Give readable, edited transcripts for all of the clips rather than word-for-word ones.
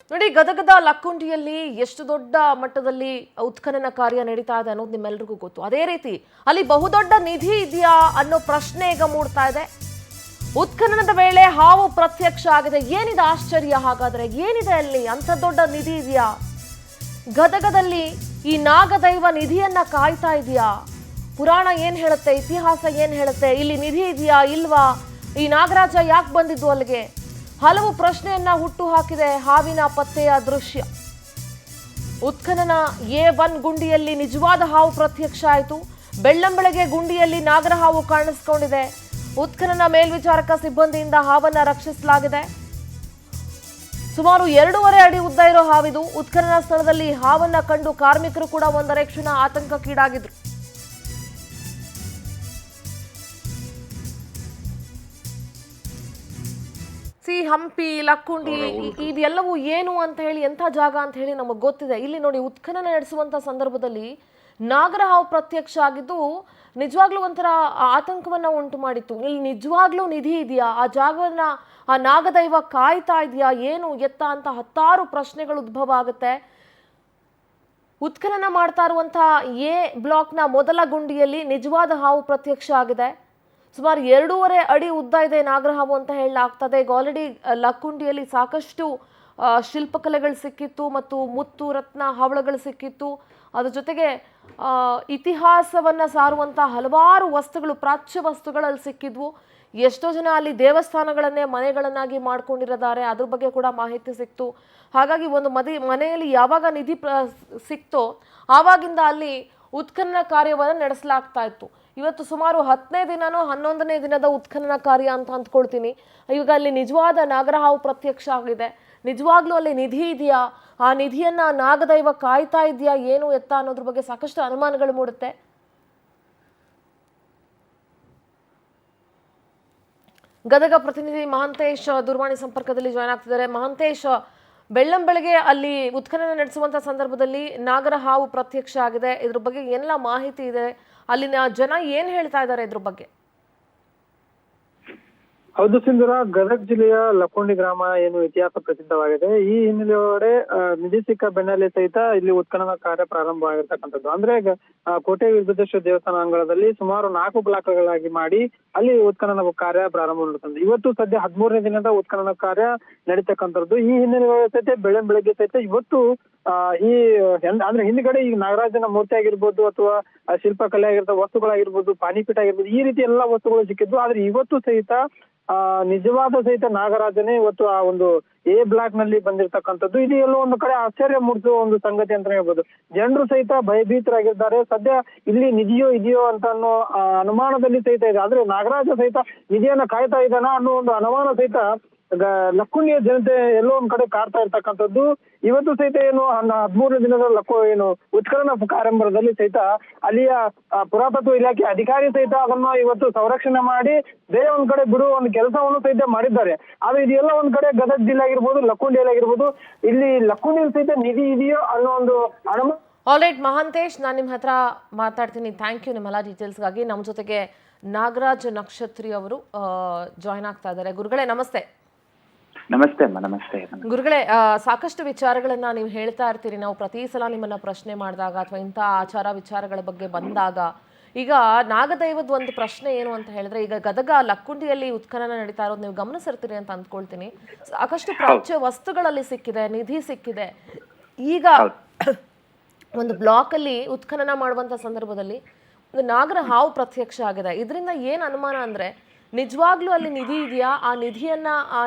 ನೋಡಿ, ಗದಗದ ಲಕ್ಕುಂಡಿಯಲ್ಲಿ ಎಷ್ಟು ದೊಡ್ಡ ಮಟ್ಟದಲ್ಲಿ ಉತ್ಖನನ ಕಾರ್ಯ ನಡೀತಾ ಇದೆ ಅನ್ನೋದು ನಿಮ್ಮೆಲ್ರಿಗೂ ಗೊತ್ತು. ಅದೇ ರೀತಿ ಅಲ್ಲಿ ಬಹುದೊಡ್ಡ ನಿಧಿ ಇದೆಯಾ ಅನ್ನೋ ಪ್ರಶ್ನೆ ಈಗ ಮೂಡ್ತಾ ಇದೆ. ಉತ್ಖನನದ ವೇಳೆ ಹಾವು ಪ್ರತ್ಯಕ್ಷ ಆಗಿದೆ. ಏನಿದೆ ಆಶ್ಚರ್ಯ? ಹಾಗಾದ್ರೆ ಏನಿದೆ ಅಲ್ಲಿ? ಅಂತ ದೊಡ್ಡ ನಿಧಿ ಇದೆಯಾ? ಗದಗದಲ್ಲಿ ಈ ನಾಗದೈವ ನಿಧಿಯನ್ನ ಕಾಯ್ತಾ ಇದೆಯಾ? ಪುರಾಣ ಏನ್ ಹೇಳುತ್ತೆ? ಇತಿಹಾಸ ಏನ್ ಹೇಳುತ್ತೆ? ಇಲ್ಲಿ ನಿಧಿ ಇದೆಯಾ ಇಲ್ವಾ? ಈ ನಾಗರಾಜ ಯಾಕೆ ಬಂದಿದ್ದು ಅಲ್ಲಿಗೆ? ಹಲವು ಪ್ರಶ್ನೆಯನ್ನ ಹುಟ್ಟು ಹಾಕಿದೆ ಹಾವಿನ ಪತ್ತೆಯ ದೃಶ್ಯ. ಉತ್ಖನನ A1 ಗುಂಡಿಯಲ್ಲಿ ನಿಜವಾದ ಹಾವು ಪ್ರತ್ಯಕ್ಷ ಆಯಿತು. ಬೆಳ್ಳಂಬೆಳಗ್ಗೆ ಗುಂಡಿಯಲ್ಲಿ ನಾಗರ ಹಾವು ಕಾಣಿಸಿಕೊಂಡಿದೆ. ಉತ್ಖನನ ಮೇಲ್ವಿಚಾರಕ ಸಿಬ್ಬಂದಿಯಿಂದ ಹಾವನ್ನ ರಕ್ಷಿಸಲಾಗಿದೆ. ಸುಮಾರು 2.5 ಅಡಿ ಉದ್ದ ಇರೋ ಹಾವಿದು. ಉತ್ಖನನ ಸ್ಥಳದಲ್ಲಿ ಹಾವನ್ನ ಕಂಡು ಕಾರ್ಮಿಕರು ಕೂಡ ಒಂದರೆ ಕ್ಷಣ ಆತಂಕಕ್ಕೀಡಾಗಿದ್ರು. ಹಂಪಿ, ಲಕ್ಕುಂಡಿ ಇದೆಲ್ಲವೂ ಏನು ಅಂತ ಹೇಳಿ, ಎಂಥ ಜಾಗ ಅಂತ ಹೇಳಿ ನಮಗೆ ಗೊತ್ತಿದೆ. ಇಲ್ಲಿ ನೋಡಿ, ಉತ್ಖನನ ನಡೆಸುವಂತ ಸಂದರ್ಭದಲ್ಲಿ ನಾಗರ ಹಾವು ಪ್ರತ್ಯಕ್ಷ ಆಗಿದ್ದು ನಿಜವಾಗ್ಲೂ ಒಂಥರ ಆತಂಕವನ್ನ ಉಂಟು ಮಾಡಿತ್ತು. ಇಲ್ಲಿ ನಿಜವಾಗ್ಲೂ ನಿಧಿ ಇದೆಯಾ? ಆ ಜಾಗವನ್ನ ಆ ನಾಗದೈವ ಕಾಯ್ತಾ ಇದೆಯಾ? ಏನು ಎತ್ತ ಅಂತ ಹತ್ತಾರು ಪ್ರಶ್ನೆಗಳು ಉದ್ಭವ ಆಗುತ್ತೆ. ಉತ್ಖನನ ಮಾಡ್ತಾ ಇರುವಂತಹ A ಬ್ಲಾಕ್ನ ಮೊದಲ ಗುಂಡಿಯಲ್ಲಿ ನಿಜವಾದ ಹಾವು ಪ್ರತ್ಯಕ್ಷ ಆಗಿದೆ. ಸುಮಾರು 2.5 ಅಡಿ ಉದ್ದ ಇದೆ ನಾಗರಹಾವು ಅಂತ ಹೇಳಲಾಗ್ತದೆ. ಈಗ ಆಲ್ರೆಡಿ ಲಕ್ಕುಂಡಿಯಲ್ಲಿ ಸಾಕಷ್ಟು ಶಿಲ್ಪಕಲೆಗಳು ಸಿಕ್ಕಿತ್ತು ಮತ್ತು ಮುತ್ತು ರತ್ನ ಹವಳಗಳು ಸಿಕ್ಕಿತ್ತು. ಅದ್ರ ಜೊತೆಗೆ ಇತಿಹಾಸವನ್ನ ಸಾರುವಂತಹ ಹಲವಾರು ವಸ್ತುಗಳು, ಪ್ರಾಚ್ಯ ವಸ್ತುಗಳಲ್ಲಿ ಸಿಕ್ಕಿದ್ವು. ಎಷ್ಟೋ ಜನ ಅಲ್ಲಿ ದೇವಸ್ಥಾನಗಳನ್ನೇ ಮನೆಗಳನ್ನಾಗಿ ಮಾಡ್ಕೊಂಡಿದ್ದಾರೆ. ಅದ್ರ ಬಗ್ಗೆ ಕೂಡ ಮಾಹಿತಿ ಸಿಕ್ತು. ಹಾಗಾಗಿ ಒಂದು ಮನೆಯಲ್ಲಿ ಯಾವಾಗ ನಿಧಿ ಸಿಕ್ತೋ ಆವಾಗಿಂದ ಅಲ್ಲಿ ಉತ್ಖನನ ಕಾರ್ಯವನ್ನು ನಡೆಸಲಾಗ್ತಾ ಇತ್ತು. ಇವತ್ತು ಸುಮಾರು 10ನೇ ದಿನನೋ 11ನೇ ದಿನದ ಉತ್ಖನನ ಕಾರ್ಯ ಅಂತ ಅಂದ್ಕೊಳ್ತೀನಿ. ಈಗ ಅಲ್ಲಿ ನಿಜವಾದ ನಾಗರಹಾವು ಪ್ರತ್ಯಕ್ಷ ಆಗಿದೆ. ನಿಜವಾಗ್ಲೂ ಅಲ್ಲಿ ನಿಧಿ ಇದೆಯಾ? ಆ ನಿಧಿಯನ್ನ ನಾಗದೈವ ಕಾಯ್ತಾ ಇದೆಯಾ? ಏನು ಎತ್ತ ಅನ್ನೋದ್ರ ಬಗ್ಗೆ ಸಾಕಷ್ಟು ಅನುಮಾನಗಳು ಮೂಡುತ್ತೆ. ಗದಗ ಪ್ರತಿನಿಧಿ ಮಹಾಂತೇಶ್ ದೂರವಾಣಿ ಸಂಪರ್ಕದಲ್ಲಿ ಜಾಯ್ನ್ ಆಗ್ತಿದ್ದಾರೆ. ಮಹಾಂತೇಶ್, ಬೆಳ್ಳಂಬೆಳಗ್ಗೆ ಅಲ್ಲಿ ಉತ್ಖನನ ನಡೆಸುವಂತ ಸಂದರ್ಭದಲ್ಲಿ ನಾಗರ ಹಾವು ಪ್ರತ್ಯಕ್ಷ ಆಗಿದೆ. ಇದ್ರ ಬಗ್ಗೆ ಏನೆಲ್ಲ ಮಾಹಿತಿ ಇದೆ? ಅಲ್ಲಿನ ಜನ ಏನ್ ಹೇಳ್ತಾ ಇದ್ದಾರೆ ಇದ್ರ ಬಗ್ಗೆ? ಹೌದು ಸಿಂಧೂರ, ಗದಗ ಜಿಲ್ಲೆಯ ಲಕ್ಕುಂಡಿ ಗ್ರಾಮ ಏನು ಇತಿಹಾಸ ಪ್ರಸಿದ್ಧವಾಗಿದೆ. ಈ ಹಿನ್ನೆಲೆಯೊಳಗಡೆ ನಿಧಿ ಸಿಕ್ಕ ಬೆನ್ನಲ್ಲೇ ಸಹಿತ ಇಲ್ಲಿ ಉತ್ಖನನ ಕಾರ್ಯ ಪ್ರಾರಂಭವಾಗಿರ್ತಕ್ಕಂಥದ್ದು. ಅಂದ್ರೆ ಕೋಟೆ ವೀರಭದ್ರೇಶ್ವರ ದೇವಸ್ಥಾನ ಅಂಗಳದಲ್ಲಿ ಸುಮಾರು 4 ಬ್ಲಾಕ್ಗಳಾಗಿ ಮಾಡಿ ಅಲ್ಲಿ ಉತ್ಖನನ ಕಾರ್ಯ ಪ್ರಾರಂಭವಾಗಿರ್ತದೆ. ಇವತ್ತು ಸದ್ಯ 13ನೇ ದಿನದ ಉತ್ಖನನ ಕಾರ್ಯ ನಡೀತಕ್ಕಂಥದ್ದು. ಈ ಹಿನ್ನೆಲೆಯಲ್ಲಿ ಸಹಿತ ಬೆಳಗ್ಗೆ ಸಹಿತ ಇವತ್ತು ಈ ಅಂದ್ರೆ ಹಿಂದ್ಗಡೆ ಈ ನಾಗರಾಜನ ಮೂರ್ತಿ ಆಗಿರ್ಬೋದು ಅಥವಾ ಶಿಲ್ಪಕಲೆ ಆಗಿರ್ಬೋದು, ವಸ್ತುಗಳಾಗಿರ್ಬೋದು, ಪಾನಿಪೀಠ ಆಗಿರ್ಬೋದು, ಈ ರೀತಿ ಎಲ್ಲಾ ವಸ್ತುಗಳು ಸಿಕ್ಕಿದ್ವು. ಆದ್ರೆ ಇವತ್ತು ಸಹಿತ ನಿಜವಾದ ಸಹಿತ ನಾಗರಾಜನೇ ಇವತ್ತು ಆ ಒಂದು A ಬ್ಲಾಕ್ ನಲ್ಲಿ ಬಂದಿರತಕ್ಕಂಥದ್ದು. ಇದು ಎಲ್ಲೋ ಒಂದು ಕಡೆ ಆಶ್ಚರ್ಯ ಮೂಡಿಸುವ ಒಂದು ಸಂಗತಿ ಅಂತ ಹೇಳ್ಬೋದು. ಜನರು ಸಹಿತ ಭಯಭೀತರಾಗಿದ್ದಾರೆ. ಸದ್ಯ ಇಲ್ಲಿ ನಿಧಿಯೋ ಇದೆಯೋ ಅಂತ ಅನ್ನೋ ಅನುಮಾನದಲ್ಲಿ ಸಹಿತ ಇದೆ. ಆದ್ರೆ ನಾಗರಾಜ ಸಹಿತ ನಿಧಿಯನ್ನ ಕಾಯ್ತಾ ಇದ್ದಾನ ಅನ್ನೋ ಒಂದು ಅನುಮಾನ ಸಹಿತ ಲಕ್ಕುಂಡಿಯ ಜನತೆ ಎಲ್ಲೋ ಒಂದ್ ಕಡೆ ಕಾಡ್ತಾ ಇರ್ತಕ್ಕಂಥದ್ದು. ಇವತ್ತು ಸಹಿತ ಏನು 13ನೇ ದಿನದ ಉತ್ಖನನ ಕಾರ್ಯಕ್ರಮದಲ್ಲಿ ಸಹಿತ ಅಲ್ಲಿಯ ಪುರಾತತ್ವ ಇಲಾಖೆ ಅಧಿಕಾರಿ ಸಹಿತ ಅದನ್ನ ಇವತ್ತು ಸಂರಕ್ಷಣೆ ಮಾಡಿ ಬೇರೆ ಒಂದ್ ಕಡೆ ಬಿಡುವ ಒಂದು ಕೆಲಸವನ್ನು ಸಹಿತ ಮಾಡಿದ್ದಾರೆ. ಆದ್ರೆ ಇದೆಲ್ಲ ಒಂದ್ ಕಡೆ ಗದಗ ಜಿಲ್ಲೆ ಆಗಿರ್ಬೋದು, ಲಕ್ಕುಂಡಿಯಲ್ಲಿ ಆಗಿರ್ಬೋದು, ಇಲ್ಲಿ ಲಕ್ಕುಂಡಿಯಲ್ಲಿ ಸಹಿತ ನಿಧಿ ಇದೆಯೋ ಅನ್ನೋ ಒಂದು ಅನುಮಾನ. ಆಲ್ರೈಟ್ ಮಹಾಂತೇಶ್, ನಾನು ನಿಮ್ಮ ಹತ್ರ ಮಾತಾಡ್ತೀನಿ. ಥ್ಯಾಂಕ್ ಯು ನಿಮ್ಮೆಲ್ಲ ಡೀಟೇಲ್ಸ್ಗಾಗಿ. ನಮ್ಮ ಜೊತೆಗೆ ನಾಗರಾಜ್ ನಕ್ಷತ್ರಿ ಅವರು ಜಾಯ್ನ್ ಆಗ್ತಾ ಇದ್ದಾರೆ. ಗುರುಗಳೇ ನಮಸ್ತೆ. ನಮಸ್ತೆ ಅಮ್ಮ. ನಮಸ್ತೆ ಗುರುಗಳೇ, ಸಾಕಷ್ಟು ವಿಚಾರಗಳನ್ನ ನೀವು ಹೇಳ್ತಾ ಇರ್ತೀರಿ. ನಾವು ಪ್ರತಿ ಸಲ ನಿಮ್ಮನ್ನ ಪ್ರಶ್ನೆ ಮಾಡಿದಾಗ ಅಥವಾ ಇಂಥ ಆಚಾರ ವಿಚಾರಗಳ ಬಗ್ಗೆ ಬಂದಾಗ, ಈಗ ನಾಗದೈವದ ಒಂದು ಪ್ರಶ್ನೆ ಏನು ಅಂತ ಹೇಳಿದ್ರೆ, ಈಗ ಗದಗ ಲಕ್ಕುಂಡಿಯಲ್ಲಿ ಉತ್ಖನನ ನಡೀತಾ ಇರೋದು ನೀವು ಗಮನಿಸಿರ್ತೀರಿ ಅಂತ ಅಂದ್ಕೊಳ್ತೀನಿ. ಸಾಕಷ್ಟು ಪ್ರಾಚ್ಯ ವಸ್ತುಗಳಲ್ಲಿ ಸಿಕ್ಕಿದೆ, ನಿಧಿ ಸಿಕ್ಕಿದೆ. ಈಗ ಒಂದು ಬ್ಲಾಕ್ ಅಲ್ಲಿ ಉತ್ಖನನ ಮಾಡುವಂತ ಸಂದರ್ಭದಲ್ಲಿ ಒಂದು ನಾಗರ ಹಾವು ಪ್ರತ್ಯಕ್ಷ ಆಗಿದೆ. ಇದರಿಂದ ಏನ್ ಅನುಮಾನ ಅಂದ್ರೆ, ನಿಜವಾಗ್ಲೂ ಅಲ್ಲಿ ನಿಧಿ ಇದೆಯಾ? ಆ ನಿಧಿಯನ್ನ ಆ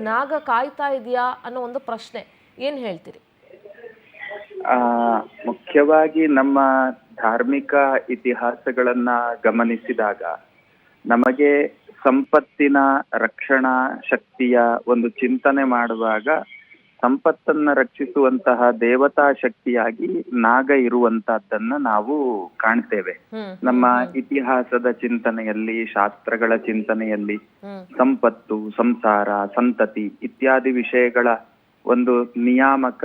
ನಾಗ ಕಾಯ್ತಾ ಇದೆಯಾ ಅನ್ನೋ ಒಂದು ಪ್ರಶ್ನೆ. ಏನ್ ಹೇಳ್ತೀರಿ? ಮುಖ್ಯವಾಗಿ ನಮ್ಮ ಧಾರ್ಮಿಕ ಇತಿಹಾಸಗಳನ್ನ ಗಮನಿಸಿದಾಗ ನಮಗೆ ಸಂಪತ್ತಿನ ರಕ್ಷಣಾ ಶಕ್ತಿಯ ಒಂದು ಚಿಂತನೆ ಮಾಡುವಾಗ ಸಂಪತ್ತನ್ನ ರಕ್ಷಿಸುವಂತಹ ದೇವತಾ ಶಕ್ತಿಯಾಗಿ ನಾಗ ಇರುವಂತಹದ್ದನ್ನ ನಾವು ಕಾಣ್ತೇವೆ. ನಮ್ಮ ಇತಿಹಾಸದ ಚಿಂತನೆಯಲ್ಲಿ, ಶಾಸ್ತ್ರಗಳ ಚಿಂತನೆಯಲ್ಲಿ ಸಂಪತ್ತು, ಸಂಸಾರ, ಸಂತತಿ ಇತ್ಯಾದಿ ವಿಷಯಗಳ ಒಂದು ನಿಯಾಮಕ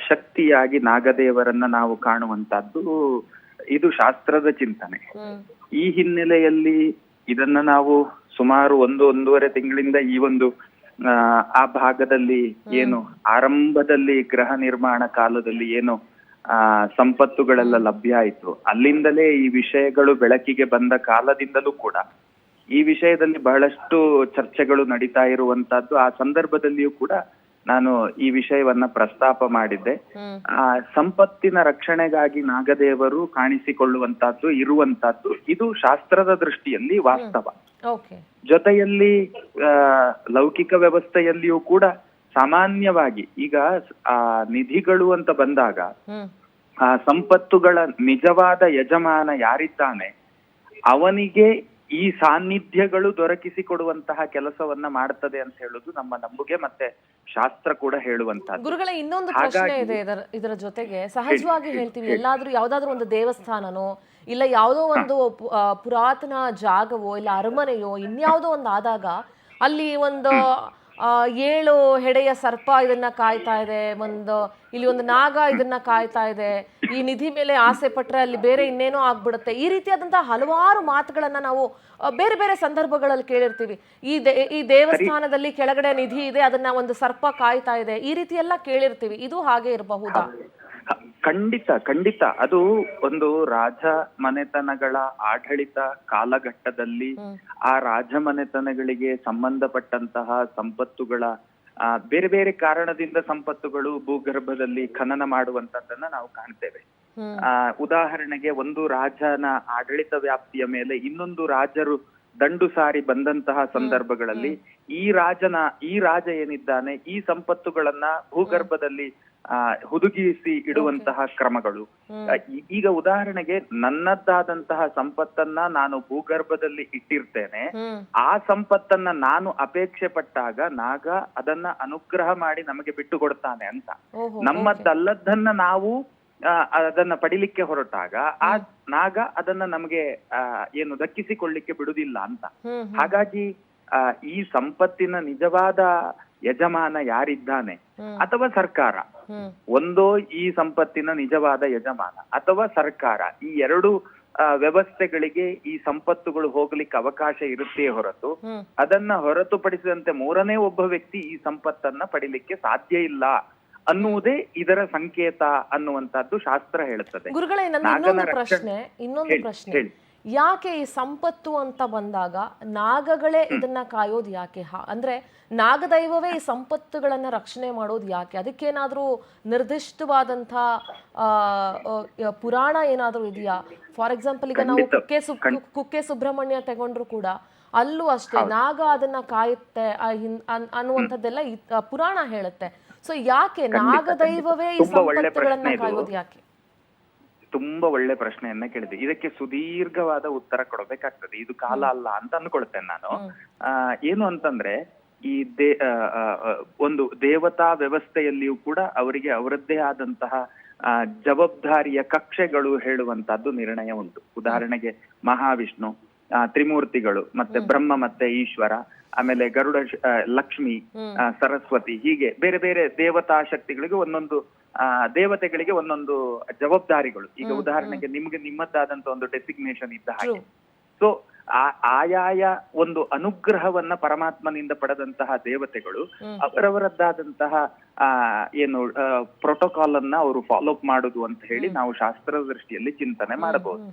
ಶಕ್ತಿಯಾಗಿ ನಾಗದೇವರನ್ನ ನಾವು ಕಾಣುವಂತಹದ್ದು ಇದು ಶಾಸ್ತ್ರದ ಚಿಂತನೆ. ಈ ಹಿನ್ನೆಲೆಯಲ್ಲಿ ಇದನ್ನ ನಾವು ಸುಮಾರು 1-1.5 ತಿಂಗಳಿಂದ ಈ ಒಂದು ಆ ಭಾಗದಲ್ಲಿ ಏನು ಆರಂಭದಲ್ಲಿ ಗೃಹ ನಿರ್ಮಾಣ ಕಾಲದಲ್ಲಿ ಏನು ಸಂಪತ್ತುಗಳೆಲ್ಲ ಲಭ್ಯ ಆಯ್ತು, ಅಲ್ಲಿಂದಲೇ ಈ ವಿಷಯಗಳು ಬೆಳಕಿಗೆ ಬಂದ ಕಾಲದಿಂದಲೂ ಕೂಡ ಈ ವಿಷಯದಲ್ಲಿ ಬಹಳಷ್ಟು ಚರ್ಚೆಗಳು ನಡೀತಾ ಇರುವಂತಹದ್ದು. ಆ ಸಂದರ್ಭದಲ್ಲಿಯೂ ಕೂಡ ನಾನು ಈ ವಿಷಯವನ್ನ ಪ್ರಸ್ತಾಪ ಮಾಡಿದ್ದೆ. ಸಂಪತ್ತಿನ ರಕ್ಷಣೆಗಾಗಿ ನಾಗದೇವರು ಕಾಣಿಸಿಕೊಳ್ಳುವಂತಹದ್ದು ಇರುವಂತಹದ್ದು ಇದು ಶಾಸ್ತ್ರದ ದೃಷ್ಟಿಯಲ್ಲಿ ವಾಸ್ತವ. ಜೊತೆಯಲ್ಲಿ ಲೌಕಿಕ ವ್ಯವಸ್ಥೆಯಲ್ಲಿಯೂ ಕೂಡ ಸಾಮಾನ್ಯವಾಗಿ ಈಗ ನಿಧಿಗಳು ಅಂತ ಬಂದಾಗ ಆ ಸಂಪತ್ತುಗಳ ನಿಜವಾದ ಯಜಮಾನ ಯಾರಿದ್ದಾನೆ ಅವನಿಗೆ ಈ ಸಾನ್ನಿಧ್ಯಗಳು ದೊರಕಿಸಿಕೊಡುವಂತಹ ಕೆಲಸವನ್ನ ಮಾಡ್ತದೆ ಅಂತ ಹೇಳುದು ನಮ್ಮ ನಂಬುಗೆ, ಮತ್ತೆ ಶಾಸ್ತ್ರ ಕೂಡ ಹೇಳುವಂತಹದ್ದು. ಗುರುಗಳ ಇನ್ನೊಂದು ಪ್ರಶ್ನೆ ಇದೆ ಇದರ ಜೊತೆಗೆ. ಸಹಜವಾಗಿ ಹೇಳ್ತೀವಿ, ಎಲ್ಲಾದ್ರೂ ಯಾವ್ದಾದ್ರು ಒಂದು ದೇವಸ್ಥಾನನೋ ಇಲ್ಲ ಯಾವುದೋ ಒಂದು ಪುರಾತನ ಜಾಗವೋ ಇಲ್ಲ ಅರಮನೆಯೋ ಇನ್ಯಾವುದೋ ಒಂದು ಆದಾಗ ಅಲ್ಲಿ ಒಂದು 7 ಹೆಡೆಯ ಸರ್ಪ ಇದನ್ನ ಕಾಯ್ತಾ ಇದೆ, ಇಲ್ಲಿ ಒಂದು ನಾಗ ಇದನ್ನ ಕಾಯ್ತಾ ಇದೆ, ಈ ನಿಧಿ ಮೇಲೆ ಆಸೆ ಪಟ್ರೆ ಅಲ್ಲಿ ಬೇರೆ ಇನ್ನೇನೋ ಆಗ್ಬಿಡುತ್ತೆ, ಈ ರೀತಿಯಾದಂತಹ ಹಲವಾರು ಮಾತುಗಳನ್ನ ನಾವು ಬೇರೆ ಬೇರೆ ಸಂದರ್ಭಗಳಲ್ಲಿ ಕೇಳಿರ್ತೀವಿ. ಈ ದೇವಸ್ಥಾನದಲ್ಲಿ ಕೆಳಗಡೆ ನಿಧಿ ಇದೆ, ಅದನ್ನ ಒಂದು ಸರ್ಪ ಕಾಯ್ತಾ ಇದೆ, ಈ ರೀತಿ ಎಲ್ಲ ಕೇಳಿರ್ತೀವಿ. ಇದು ಹಾಗೆ ಇರಬಹುದಾ? ಖಂಡಿತ ಅದು ಒಂದು ರಾಜ ಮನೆತನಗಳ ಆಡಳಿತ ಕಾಲಘಟ್ಟದಲ್ಲಿ ಆ ರಾಜ ಮನೆತನಗಳಿಗೆ ಸಂಬಂಧಪಟ್ಟಂತಹ ಸಂಪತ್ತುಗಳ ಬೇರೆ ಬೇರೆ ಕಾರಣದಿಂದ ಸಂಪತ್ತುಗಳು ಭೂಗರ್ಭದಲ್ಲಿ ಖನನ ಮಾಡುವಂತದ್ದನ್ನ ನಾವು ಕಾಣ್ತೇವೆ. ಉದಾಹರಣೆಗೆ ಒಂದು ರಾಜನ ಆಡಳಿತ ವ್ಯಾಪ್ತಿಯ ಮೇಲೆ ಇನ್ನೊಂದು ರಾಜರು ದಂಡು ಸಾರಿ ಬಂದಂತಹ ಸಂದರ್ಭಗಳಲ್ಲಿ ಈ ರಾಜ ಏನಿದ್ದಾನೆ ಈ ಸಂಪತ್ತುಗಳನ್ನ ಭೂಗರ್ಭದಲ್ಲಿ ಹುದುಗಿಸಿ ಇಡುವಂತಹ ಕ್ರಮಗಳು. ಈಗ ಉದಾಹರಣೆಗೆ ನನ್ನದ್ದಾದಂತಹ ಸಂಪತ್ತನ್ನ ನಾನು ಭೂಗರ್ಭದಲ್ಲಿ ಇಟ್ಟಿರ್ತೇನೆ, ಆ ಸಂಪತ್ತನ್ನ ನಾನು ಅಪೇಕ್ಷೆ ಪಟ್ಟಾಗ ನಾಗ ಅದನ್ನ ಅನುಗ್ರಹ ಮಾಡಿ ನಮಗೆ ಬಿಟ್ಟು ಕೊಡ್ತಾನೆ ಅಂತ. ನಮ್ಮದಲ್ಲದನ್ನ ನಾವು ಅದನ್ನ ಪಡಿಲಿಕ್ಕೆ ಹೊರಟಾಗ ಆ ನಾಗ ಅದನ್ನ ನಮಗೆ ಏನು ದಕ್ಕಿಸಿಕೊಳ್ಳಿಕ್ಕೆ ಬಿಡುದಿಲ್ಲ ಅಂತ. ಹಾಗಾಗಿ ಈ ಸಂಪತ್ತಿನ ನಿಜವಾದ ಯಜಮಾನ ಯಾರಿದ್ದಾನೆ, ಅಥವಾ ಸರ್ಕಾರ, ಒಂದೋ ಈ ಸಂಪತ್ತಿನ ನಿಜವಾದ ಯಜಮಾನ ಅಥವಾ ಸರ್ಕಾರ, ಈ ಎರಡು ವ್ಯವಸ್ಥೆಗಳಿಗೆ ಈ ಸಂಪತ್ತುಗಳು ಹೋಗ್ಲಿಕ್ಕೆ ಅವಕಾಶ ಇರುತ್ತೇ ಹೊರತು ಅದನ್ನ ಹೊರತುಪಡಿಸಿದಂತೆ ಮೂರನೇ ಒಬ್ಬ ವ್ಯಕ್ತಿ ಈ ಸಂಪತ್ತನ್ನ ಪಡಿಲಿಕ್ಕೆ ಸಾಧ್ಯ ಇಲ್ಲ ಅನ್ನುವುದೇ ಇದರ ಸಂಕೇತ ಅನ್ನುವಂತದ್ದು ಶಾಸ್ತ್ರ ಹೇಳುತ್ತದೆ. ಗುರುಗಳೇ, ಇನ್ನೊಂದು ಪ್ರಶ್ನೆ, ಯಾಕೆ ಈ ಸಂಪತ್ತು ಅಂತ ಬಂದಾಗ ನಾಗಗಳೇ ಇದನ್ನ ಕಾಯೋದು ಯಾಕೆ? ಅಂದ್ರೆ ನಾಗದೈವವೇ ಈ ಸಂಪತ್ತುಗಳನ್ನ ರಕ್ಷಣೆ ಮಾಡೋದು ಯಾಕೆ? ಅದಕ್ಕೇನಾದ್ರೂ ನಿರ್ದಿಷ್ಟವಾದಂತ ಪುರಾಣ ಏನಾದ್ರೂ ಇದೆಯಾ? ಫಾರ್ ಎಕ್ಸಾಂಪಲ್, ಈಗ ನಾವು ಕುಕ್ಕೆ ಸುಬ್ರಹ್ಮಣ್ಯ ತಗೊಂಡ್ರು ಕೂಡ ಅಲ್ಲೂ ಅಷ್ಟೇ ನಾಗ ಅದನ್ನ ಕಾಯುತ್ತೆ ಅನ್ನುವಂಥದ್ದೆಲ್ಲ ಪುರಾಣ ಹೇಳುತ್ತೆ. ಸೊ ಯಾಕೆ ನಾಗದೈವವೇ ಈ ಸಂಪತ್ತುಗಳನ್ನ ಕಾಯೋದು ಯಾಕೆ? ತುಂಬಾ ಒಳ್ಳೆ ಪ್ರಶ್ನೆಯನ್ನ ಕೇಳಿದೆ. ಇದಕ್ಕೆ ಸುದೀರ್ಘವಾದ ಉತ್ತರ ಕೊಡಬೇಕಾಗ್ತದೆ, ಇದು ಕಾಲ ಅಲ್ಲ ಅಂತ ಅನ್ಕೊಳ್ತೇನೆ ನಾನು. ಏನು ಅಂತಂದ್ರೆ, ಈ ಒಂದು ದೇವತಾ ವ್ಯವಸ್ಥೆಯಲ್ಲಿಯೂ ಕೂಡ ಅವರಿಗೆ ಅವರದ್ದೇ ಆದಂತಹ ಜವಾಬ್ದಾರಿಯ ಕಕ್ಷೆಗಳು ಹೇಳುವಂತಹದ್ದು ನಿರ್ಣಯ ಉಂಟು. ಉದಾಹರಣೆಗೆ ಮಹಾವಿಷ್ಣು, ತ್ರಿಮೂರ್ತಿಗಳು, ಮತ್ತೆ ಬ್ರಹ್ಮ ಮತ್ತೆ ಈಶ್ವರ, ಆಮೇಲೆ ಗರುಡ, ಲಕ್ಷ್ಮಿ, ಸರಸ್ವತಿ, ಹೀಗೆ ಬೇರೆ ಬೇರೆ ದೇವತಾ ಶಕ್ತಿಗಳಿಗೆ ಒಂದೊಂದು ದೇವತೆಗಳಿಗೆ ಒಂದೊಂದು ಜವಾಬ್ದಾರಿಗಳು. ಈಗ ಉದಾಹರಣೆಗೆ ನಿಮ್ಗೆ ನಿಮ್ಮದ್ದಾದಂತ ಒಂದು ಡೆಸಿಗ್ನೇಷನ್ ಇದ್ದ ಹಾಗೆ. ಸೊ ಆಯಾಯ ಒಂದು ಅನುಗ್ರಹವನ್ನ ಪರಮಾತ್ಮನಿಂದ ಪಡೆದಂತಹ ದೇವತೆಗಳು ಅವರವರದ್ದಾದಂತಹ ಏನು ಪ್ರೋಟೋಕಾಲ್ ಅನ್ನ ಅವರು ಫಾಲೋ ಅಪ್ ಮಾಡುದು ಅಂತ ಹೇಳಿ ನಾವು ಶಾಸ್ತ್ರದ ದೃಷ್ಟಿಯಲ್ಲಿ ಚಿಂತನೆ ಮಾಡಬಹುದು.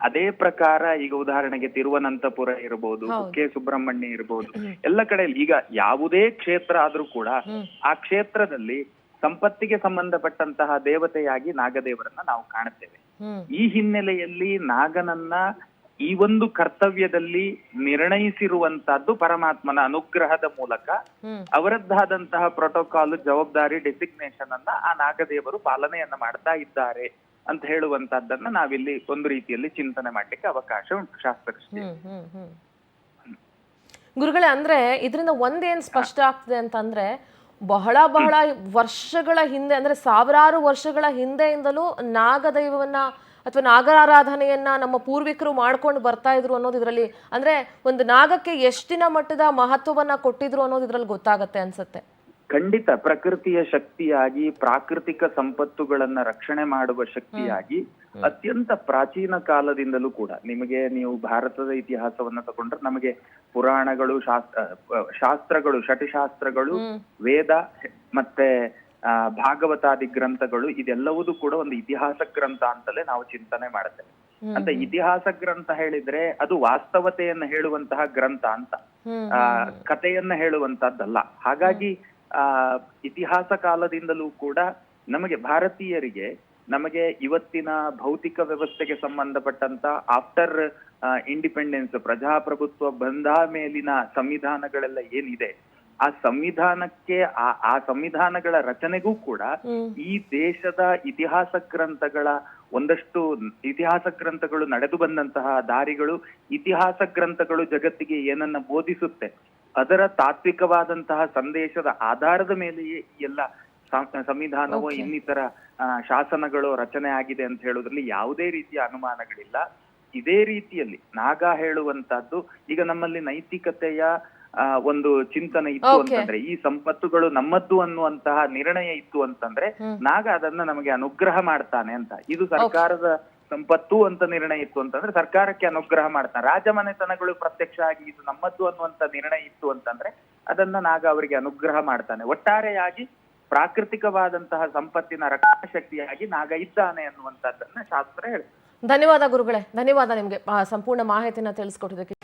ಅದೇ ಪ್ರಕಾರ ಈಗ ಉದಾಹರಣೆಗೆ ತಿರುವನಂತಪುರ ಇರಬಹುದು, ಕುಕ್ಕೆ ಸುಬ್ರಹ್ಮಣ್ಯ ಇರಬಹುದು, ಎಲ್ಲ ಕಡೆಯಲ್ಲಿ ಈಗ ಯಾವುದೇ ಕ್ಷೇತ್ರ ಆದ್ರೂ ಕೂಡ ಆ ಕ್ಷೇತ್ರದಲ್ಲಿ ಸಂಪತ್ತಿಗೆ ಸಂಬಂಧಪಟ್ಟಂತಹ ದೇವತೆಯಾಗಿ ನಾಗದೇವರನ್ನ ನಾವು ಕಾಣುತ್ತೇವೆ. ಈ ಹಿನ್ನೆಲೆಯಲ್ಲಿ ನಾಗನನ್ನ ಈ ಒಂದು ಕರ್ತವ್ಯದಲ್ಲಿ ನಿರ್ಣಯಿಸಿರುವಂತಹದ್ದು ಪರಮಾತ್ಮನ ಅನುಗ್ರಹದ ಮೂಲಕ ಅವರದ್ದಾದಂತಹ ಪ್ರೋಟೋಕಾಲ್, ಜವಾಬ್ದಾರಿ, ಡೆಸಿಗ್ನೇಷನ್ ಅನ್ನ ಆ ನಾಗದೇವರು ಪಾಲನೆಯನ್ನ ಮಾಡ್ತಾ ಇದ್ದಾರೆ ಅಂತ ಹೇಳುವಂತಹದ್ದನ್ನ ನಾವಿಲ್ಲಿ ಒಂದು ರೀತಿಯಲ್ಲಿ ಚಿಂತನೆ ಮಾಡ್ಲಿಕ್ಕೆ ಅವಕಾಶ ಉಂಟು ಶಾಸ್ತ್ರದೃಷ್ಟಿ. ಗುರುಗಳೇ, ಅಂದ್ರೆ ಇದರಿಂದ ಒಂದೇನ್ ಸ್ಪಷ್ಟ ಆಗ್ತದೆ ಅಂತಂದ್ರೆ, ಬಹಳ ವರ್ಷಗಳ ಹಿಂದೆ, ಅಂದ್ರೆ ಸಾವಿರಾರು ವರ್ಷಗಳ ಹಿಂದೆಯಿಂದಲೂ ನಾಗದೈವವನ್ನ ಅಥವಾ ನಾಗಾರಾಧನೆಯನ್ನ ನಮ್ಮ ಪೂರ್ವಿಕರು ಮಾಡ್ಕೊಂಡು ಬರ್ತಾ ಇದ್ರು ಅನ್ನೋದು ಇದರಲ್ಲಿ, ಅಂದ್ರೆ ಒಂದು ನಾಗಕ್ಕೆ ಎಷ್ಟಿನ ಮಟ್ಟದ ಮಹತ್ವವನ್ನ ಕೊಟ್ಟಿದ್ರು ಅನ್ನೋದು ಇದ್ರಲ್ಲಿ ಗೊತ್ತಾಗತ್ತೆ ಅನ್ಸುತ್ತೆ. ಖಂಡಿತ ಪ್ರಕೃತಿಯ ಶಕ್ತಿಯಾಗಿ, ಪ್ರಾಕೃತಿಕ ಸಂಪತ್ತುಗಳನ್ನ ರಕ್ಷಣೆ ಮಾಡುವ ಶಕ್ತಿಯಾಗಿ ಅತ್ಯಂತ ಪ್ರಾಚೀನ ಕಾಲದಿಂದಲೂ ಕೂಡ ನೀವು ಭಾರತದ ಇತಿಹಾಸವನ್ನ ತಗೊಂಡ್ರೆ ನಮಗೆ ಪುರಾಣಗಳು, ಶಾಸ್ತ್ರಗಳು, ಷಟಶಾಸ್ತ್ರಗಳು, ವೇದ ಮತ್ತೆ ಭಾಗವತಾದಿ ಗ್ರಂಥಗಳು ಇದೆಲ್ಲವೂ ಕೂಡ ಒಂದು ಇತಿಹಾಸ ಗ್ರಂಥ ಅಂತಲೇ ನಾವು ಚಿಂತನೆ ಮಾಡುತ್ತೇವೆ. ಅಂತ ಇತಿಹಾಸ ಗ್ರಂಥ ಹೇಳಿದ್ರೆ ಅದು ವಾಸ್ತವತೆಯನ್ನ ಹೇಳುವಂತಹ ಗ್ರಂಥ ಅಂತ, ಕಥೆಯನ್ನ ಹೇಳುವಂತದ್ದಲ್ಲ. ಹಾಗಾಗಿ ಇತಿಹಾಸ ಕಾಲದಿಂದಲೂ ಕೂಡ ನಮಗೆ ಭಾರತೀಯರಿಗೆ ನಮಗೆ ಇವತ್ತಿನ ಭೌತಿಕ ವ್ಯವಸ್ಥೆಗೆ ಸಂಬಂಧಪಟ್ಟಂತ ಆಫ್ಟರ್ ಇಂಡಿಪೆಂಡೆನ್ಸ್ ಪ್ರಜಾಪ್ರಭುತ್ವ ಬಂದ ಮೇಲಿನ ಸಂವಿಧಾನಗಳೆಲ್ಲ ಏನಿದೆ ಆ ಸಂವಿಧಾನಕ್ಕೆ ಆ ಸಂವಿಧಾನಗಳ ರಚನೆಗೂ ಕೂಡ ಈ ದೇಶದ ಇತಿಹಾಸ ಗ್ರಂಥಗಳ ಒಂದಷ್ಟು ಇತಿಹಾಸ ಗ್ರಂಥಗಳು ನಡೆದು ಬಂದಂತಹ ದಾರಿಗಳು, ಇತಿಹಾಸ ಗ್ರಂಥಗಳು ಜಗತ್ತಿಗೆ ಏನನ್ನ ಬೋಧಿಸುತ್ತೆ ಅದರ ತಾತ್ವಿಕವಾದಂತಹ ಸಂದೇಶದ ಆಧಾರದ ಮೇಲೆಯೇ ಈ ಎಲ್ಲ ಸಂವಿಧಾನವೋ ಇನ್ನಿತರ ಶಾಸನಗಳು ರಚನೆ ಆಗಿದೆ ಅಂತ ಹೇಳೋದ್ರಲ್ಲಿ ಯಾವುದೇ ರೀತಿಯ ಅನುಮಾನಗಳಿಲ್ಲ. ಇದೇ ರೀತಿಯಲ್ಲಿ ನಾಗ ಹೇಳುವಂತಹದ್ದು, ಈಗ ನಮ್ಮಲ್ಲಿ ನೈತಿಕತೆಯ ಒಂದು ಚಿಂತನೆ ಇತ್ತು ಅಂತಂದ್ರೆ, ಈ ಸಂಪತ್ತುಗಳು ನಮ್ಮದ್ದು ಅನ್ನುವಂತಹ ನಿರ್ಣಯ ಇತ್ತು ಅಂತಂದ್ರೆ ನಾಗ ಅದನ್ನ ನಮಗೆ ಅನುಗ್ರಹ ಮಾಡ್ತಾನೆ ಅಂತ. ಇದು ಸರ್ಕಾರದ ಸಂಪತ್ತು ಅಂತ ನಿರ್ಣಯ ಇತ್ತು ಅಂತಂದ್ರೆ ಸರ್ಕಾರಕ್ಕೆ ಅನುಗ್ರಹ ಮಾಡ್ತಾನೆ. ರಾಜಮನೆತನಗಳು ಪ್ರತ್ಯಕ್ಷ ಆಗಿ ಇದು ನಮ್ಮದ್ದು ಅನ್ನುವಂತ ನಿರ್ಣಯ ಇತ್ತು ಅಂತಂದ್ರೆ ಅದನ್ನ ನಾಗ ಅವರಿಗೆ ಅನುಗ್ರಹ ಮಾಡ್ತಾನೆ. ಒಟ್ಟಾರೆಯಾಗಿ ಪ್ರಾಕೃತಿಕವಾದಂತಹ ಸಂಪತ್ತಿನ ರಕ್ಷಣಾ ಶಕ್ತಿಯಾಗಿ ನಾಗ ಇದ್ದಾನೆ ಅನ್ನುವಂಥದ್ದನ್ನ ಶಾಸ್ತ್ರ ಹೇಳುತ್ತೆ. ಧನ್ಯವಾದ ಗುರುಗಳೇ, ಧನ್ಯವಾದ ನಿಮ್ಗೆ ಸಂಪೂರ್ಣ ಮಾಹಿತಿನ ತಿಳಿಸ್ಕೊಟ್ಟಿದ್ದಕ್ಕೆ.